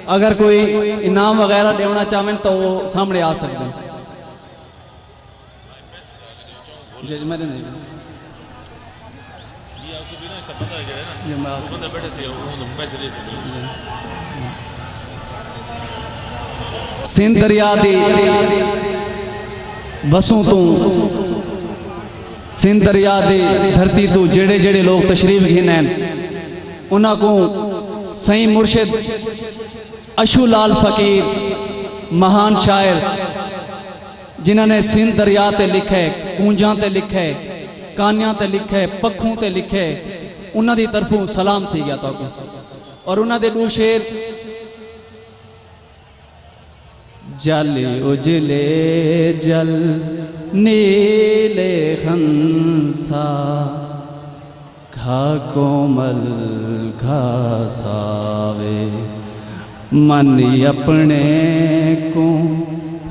اگر کوئی انعام وغیرہ دینا چاہیں تو وہ سامنے آ سکتے ہیں. جی میں نے نہیں سندھ دریا دی بسوں تو سندھ دریا دی دھرتی تو جڑے جڑے لوگ تشریف گھنے ہیں انہاں کو سائیں مرشد اشو لال فقیر مہان شاعر جنہوں نے سندھ دریا تے لکھے کونجاں تے لکھے کانیاں تے لکھے پکھوں تے لکھے انہاں دی طرفوں سلام تھی گیا تو اور انہاں دے دو شیر جل اجلے جل نیلے خنسا گھا کومل گھا ساوے من اپنے کو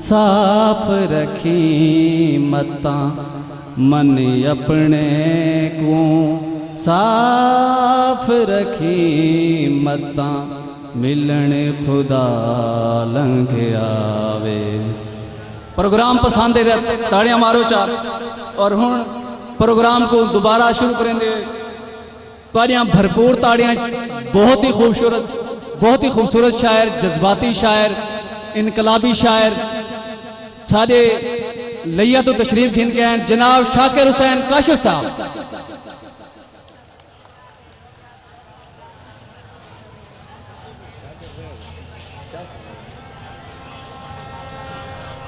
صاف رکھی متاں من اپنے کو صاف رکھی متاں ملن خدا لنگ آوے. پروگرام پسند ہے تاڑیاں مارو چار اور ہن پروگرام کو دوبارہ شروع کریں دے تاڑیاں بھرپور تاڑیاں. بہت ہی خوبصورت شاعر جذباتی شاعر انقلابی شاعر سارے لیا تو تشریف گھن کے ہیں جناب شاکر حسین کاشف صاحب.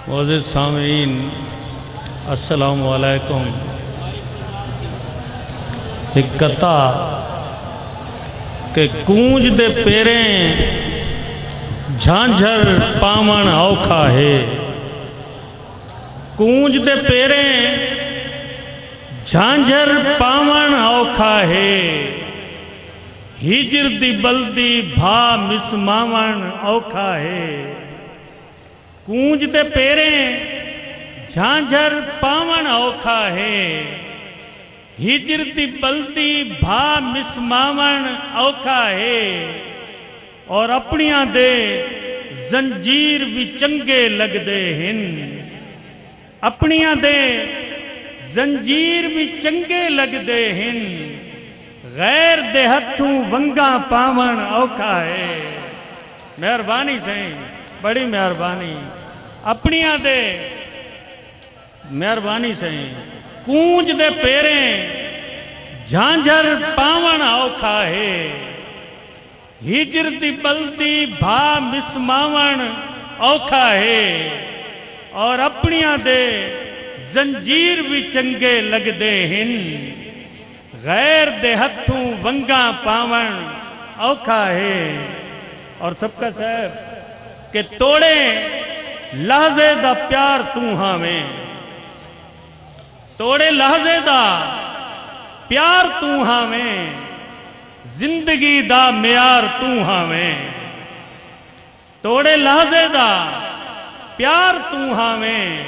معزز سامعین السلام علیکم. کتا کہ کونج دے پیریں جھانجھر پاون اوکھا ہے. کونج دے پیریں جھانجھر پاون اوکھا ہے. ہجر دی بلدی بھا مسماون اوکھا ہے. کونج دے پیریں جھانجھر پاون اوکھا ہے. ہجر دی بلدی بھا مسماون اوکھا ہے. اور اپنیاں دے زنجیر بھی چنگے لگ دے ہن. اپنیاں دے زنجیر بھی چنگے لگ دے ہن. غیر دے ہتھوں ونگاں پاون اوکھا ہے. مہربانی سہیں بڑی مہربانی اپنیاں دے مہربانی سہیں. کونج دے پیریں جھانجھر پاون اوکھا ہے. ہجر دی بلدی بھا مسماون اوکھا ہے. اور اپنیاں دے زنجیر بھی چنگے لگ دے ہن. غیر دے ہتھوں ونگاں پاون اوکھا ہے. اور سب کا صاحب کہ توڑے لحظے دا پیار تو ہاویں. توڑے لحظے دا پیار تو ہاویں. زندگی دا معیار تو ہاویں. توڑے لحظے دا پیار تو ہاویں.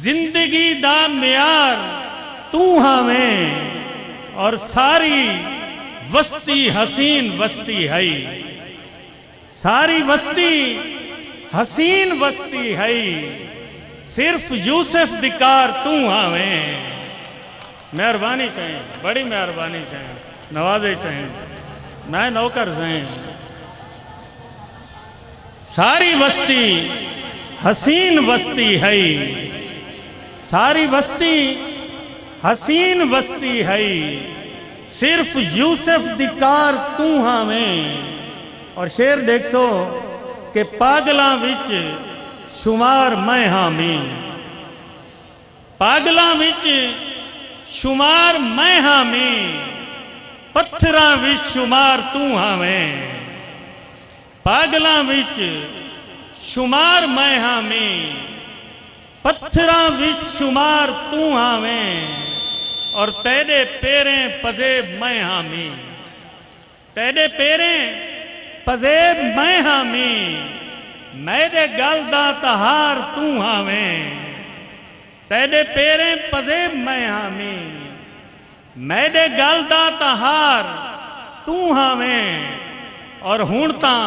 زندگی دا معیار تو ہاویں. اور ساری وستی حسین وستی ہے. ساری وستی حسین وستی ہے. صرف یوسف دکار تو آویں. مہربانی سہیں بڑی مہربانی سہیں نوازے سہیں میں نوکر سہیں. ساری وستی حسین وستی ہے. ساری وستی حسین وستی ہے. صرف یوسف دکار تو آویں. اور شعر دیکھ سو کہ پاگلاں وچ شمار میں حامی. پاگلاں وچ شمار میں حامی. پتھراں وچ شمار تو ہاویں. پاگلاں وچ شمار میں حامی. پتھراں وچ شمار تو ہاویں. اور تیرے پیریں پزیب میں حامی. تیرے پیریں پزیب میں حامی. میرے گل دا تہار تو ہاویں. تیرے پیریں پزیب میں حامی. میرے گل دا تہار تو ہاویں. اور ہون تاں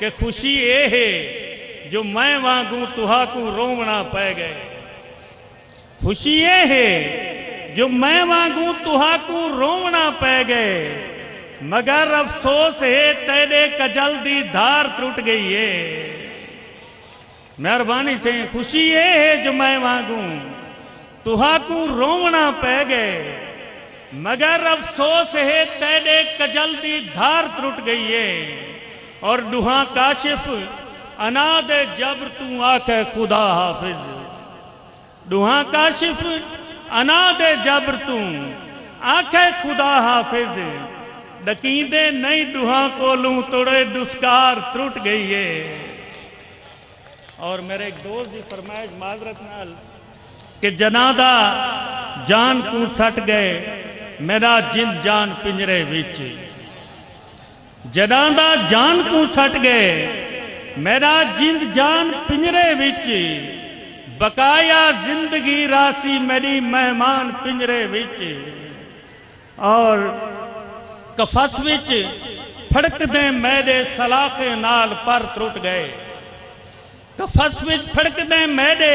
کہ خوشی اے ہے جو میں وانگوں تہا کو رونا پہ گئے خوشی اے ہے جو میں وانگوں تہا کو رونا پہ گئے مگر افسوس ہے تیرے کجل دی دھار ٹوٹ گئی ہے مہربانی سے خوشی یہ ہے جو میں وانگوں تہا کو رونا پہ گئے مگر افسوس ہے تیرے کجل دی دھار ٹوٹ گئی ہے اور ڈوہاں کاشف اناد جبر تو آکھے خدا حافظ ڈوہاں کاشف اناد جبر تو آکھے خدا حافظ ڈکیندے نئی ڈوہاں کولوں توڑے ڈسکار ٹوٹ گئی ہے اور میرے ایک دوست دی فرمائش معذرت نال کہ جنادہ جان کو سٹ گئے میرا جند جان پنجرے وچ جنادہ جان کو سٹ گئے میرا جند جان پنجرے وچ بقایا زندگی راسی میری مہمان پنجرے وچ اور کفس وچ پھڑک دیں میرے سلاخے نال پر ٹوٹ گئے کفس وچ پھڑک دیں میرے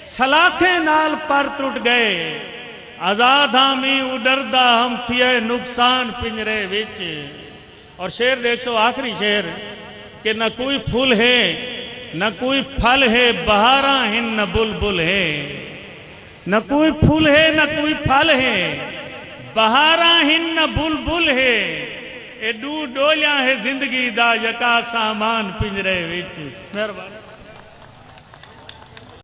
سلاخے نال پر ٹوٹ گئے آزاد ہمی اڈردہ ہم تھیے نقصان پنجرے وچ اور شعر دیکھو آخری شعر کہ نہ کوئی پھول ہے نہ کوئی پھل ہے بہاراں ہن نہ بلبل ہے نہ کوئی پھول ہے نہ کوئی پھل ہے بہاراں ہن نہ بلبل ہے اے ڈو ڈولیاں ہے زندگی دا یکا سامان پنجرے وچ مہربانی